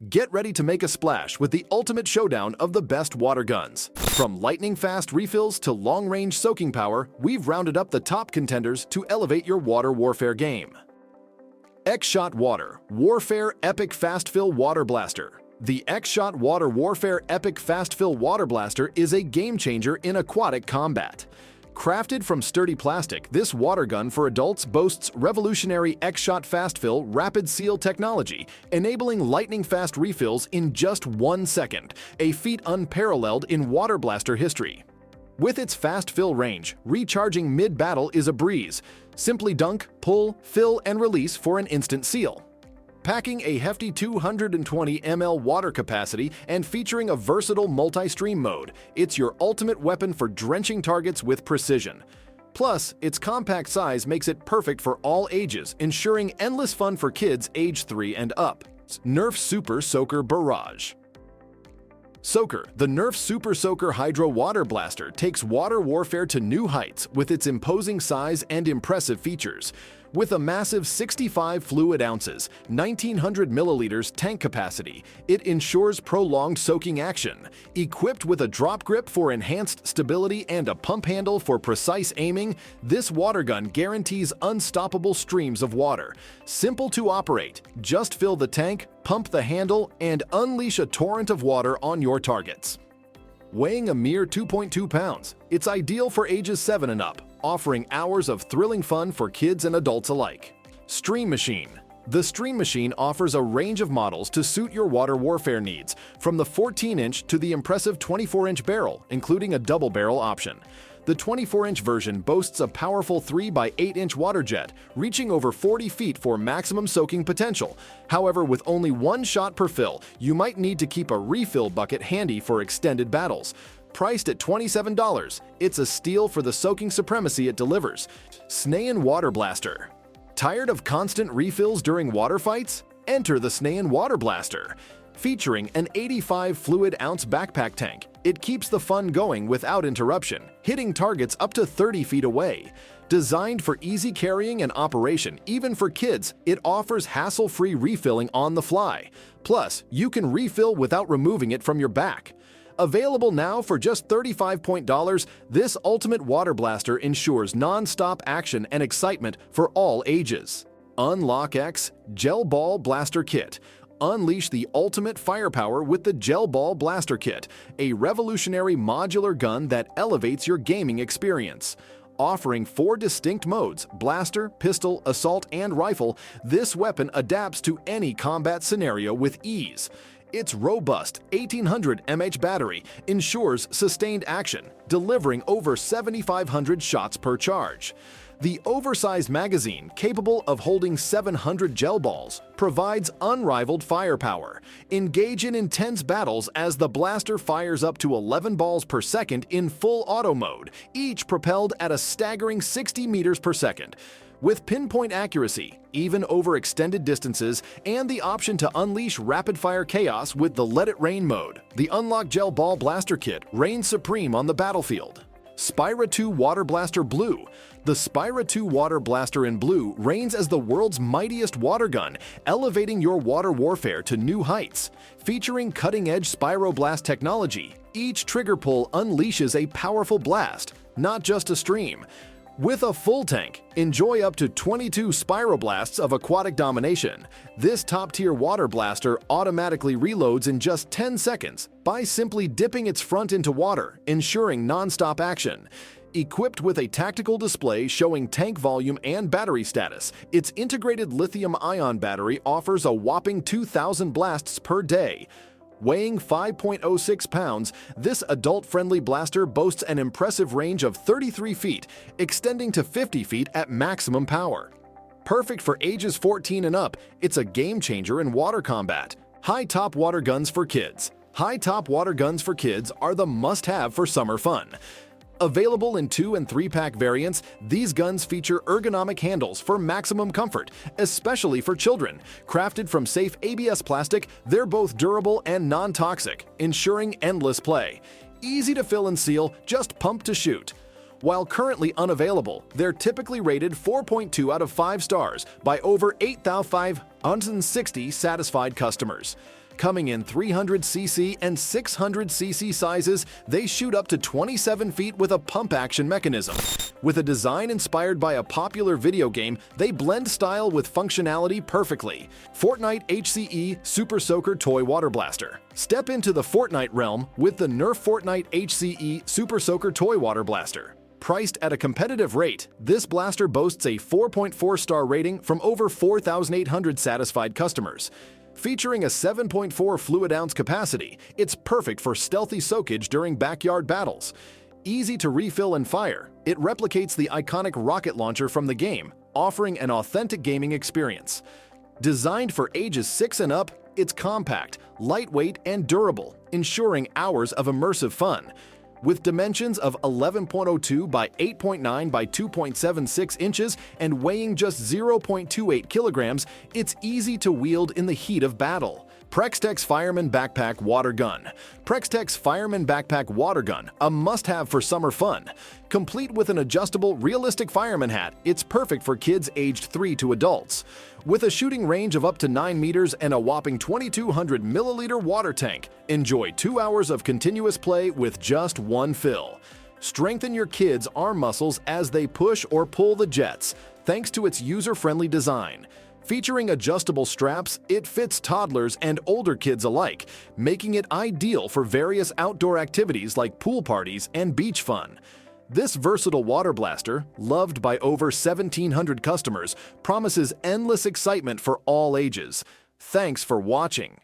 Get ready to make a splash with the ultimate showdown of the best water guns. From lightning-fast refills to long-range soaking power, we've rounded up the top contenders to elevate your water warfare game. X-Shot Water Warfare Epic Fast Fill Water Blaster. The X-Shot Water Warfare Epic Fast Fill Water Blaster is a game-changer in aquatic combat. Crafted from sturdy plastic, this water gun for adults boasts revolutionary X-Shot Fast Fill Rapid Seal technology, enabling lightning-fast refills in just 1 second, a feat unparalleled in water blaster history. With its fast fill range, recharging mid-battle is a breeze. Simply dunk, pull, fill, and release for an instant seal. Packing a hefty 220 ml water capacity and featuring a versatile multi-stream mode, it's your ultimate weapon for drenching targets with precision. Plus, its compact size makes it perfect for all ages, ensuring endless fun for kids age 3 and up. Nerf Super Soaker Barrage. Soaker, the Nerf Super Soaker Hydro Water Blaster takes water warfare to new heights with its imposing size and impressive features. With a massive 65 fluid ounces, 1900 milliliters tank capacity, it ensures prolonged soaking action. Equipped with a drop grip for enhanced stability and a pump handle for precise aiming, this water gun guarantees unstoppable streams of water. Simple to operate, just fill the tank, pump the handle, and unleash a torrent of water on your targets. Weighing a mere 2.2 pounds, it's ideal for ages 7 and up, offering hours of thrilling fun for kids and adults alike. Stream Machine. The Stream Machine offers a range of models to suit your water warfare needs, from the 14-inch to the impressive 24-inch barrel, including a double barrel option. The 24-inch version boasts a powerful 3x8-inch water jet, reaching over 40 feet for maximum soaking potential. However, with only one shot per fill, you might need to keep a refill bucket handy for extended battles. Priced at $27, it's a steal for the soaking supremacy it delivers. Snayan Water Blaster. Tired of constant refills during water fights? Enter the Snayan Water Blaster. Featuring an 85 fluid ounce backpack tank, it keeps the fun going without interruption, hitting targets up to 30 feet away. Designed for easy carrying and operation, even for kids, it offers hassle-free refilling on the fly. Plus, you can refill without removing it from your back. Available now for just $35, this ultimate water blaster ensures non-stop action and excitement for all ages. Unlock X Gel Ball Blaster Kit. Unleash the ultimate firepower with the Gel Ball Blaster Kit, a revolutionary modular gun that elevates your gaming experience. Offering 4 distinct modes, blaster, pistol, assault, and rifle, this weapon adapts to any combat scenario with ease. Its robust 1800 mAh battery ensures sustained action, delivering over 7,500 shots per charge. The oversized magazine, capable of holding 700 gel balls, provides unrivaled firepower. Engage in intense battles as the blaster fires up to 11 balls per second in full auto mode, each propelled at a staggering 60 meters per second. With pinpoint accuracy, even over extended distances, and the option to unleash rapid-fire chaos with the Let It Rain mode, the Unlock Gel Ball Blaster Kit reigns supreme on the battlefield. Spyra 2 Water Blaster Blue. The Spyra 2 Water Blaster in Blue reigns as the world's mightiest water gun, elevating your water warfare to new heights. Featuring cutting-edge Spyroblast technology, each trigger pull unleashes a powerful blast, not just a stream. With a full tank, enjoy up to 22 spiroblasts of aquatic domination. This top-tier water blaster automatically reloads in just 10 seconds by simply dipping its front into water, ensuring non-stop action. Equipped with a tactical display showing tank volume and battery status, its integrated lithium-ion battery offers a whopping 2,000 blasts per day. Weighing 5.06 pounds, this adult-friendly blaster boasts an impressive range of 33 feet, extending to 50 feet at maximum power. Perfect for ages 14 and up, it's a game-changer in water combat. High-top water guns for kids. High-top water guns for kids are the must-have for summer fun. Available in 2- and 3-pack variants, these guns feature ergonomic handles for maximum comfort, especially for children. Crafted from safe ABS plastic, they're both durable and non-toxic, ensuring endless play. Easy to fill and seal, just pump to shoot. While currently unavailable, they're typically rated 4.2 out of 5 stars by over 8,560 satisfied customers. Coming in 300cc and 600cc sizes, they shoot up to 27 feet with a pump-action mechanism. With a design inspired by a popular video game, they blend style with functionality perfectly. Fortnite HCE Super Soaker Toy Water Blaster. Step into the Fortnite realm with the Nerf Fortnite HCE Super Soaker Toy Water Blaster. Priced at a competitive rate, this blaster boasts a 4.4-star rating from over 4,800 satisfied customers. Featuring a 7.4 fluid ounce capacity, it's perfect for stealthy soakage during backyard battles. Easy to refill and fire, it replicates the iconic rocket launcher from the game, offering an authentic gaming experience. Designed for ages 6 and up, it's compact, lightweight, and durable, ensuring hours of immersive fun. With dimensions of 11.02 by 8.9 by 2.76 inches and weighing just 0.28 kilograms, it's easy to wield in the heat of battle. Prextex Fireman Backpack Water Gun. Prextex Fireman Backpack Water Gun, a must-have for summer fun. Complete with an adjustable, realistic fireman hat, it's perfect for kids aged 3 to adults. With a shooting range of up to 9 meters and a whopping 2,200 milliliter water tank, enjoy 2 hours of continuous play with just one fill. Strengthen your kids' arm muscles as they push or pull the jets, thanks to its user-friendly design. Featuring adjustable straps, it fits toddlers and older kids alike, making it ideal for various outdoor activities like pool parties and beach fun. This versatile water blaster, loved by over 1,700 customers, promises endless excitement for all ages. Thanks for watching.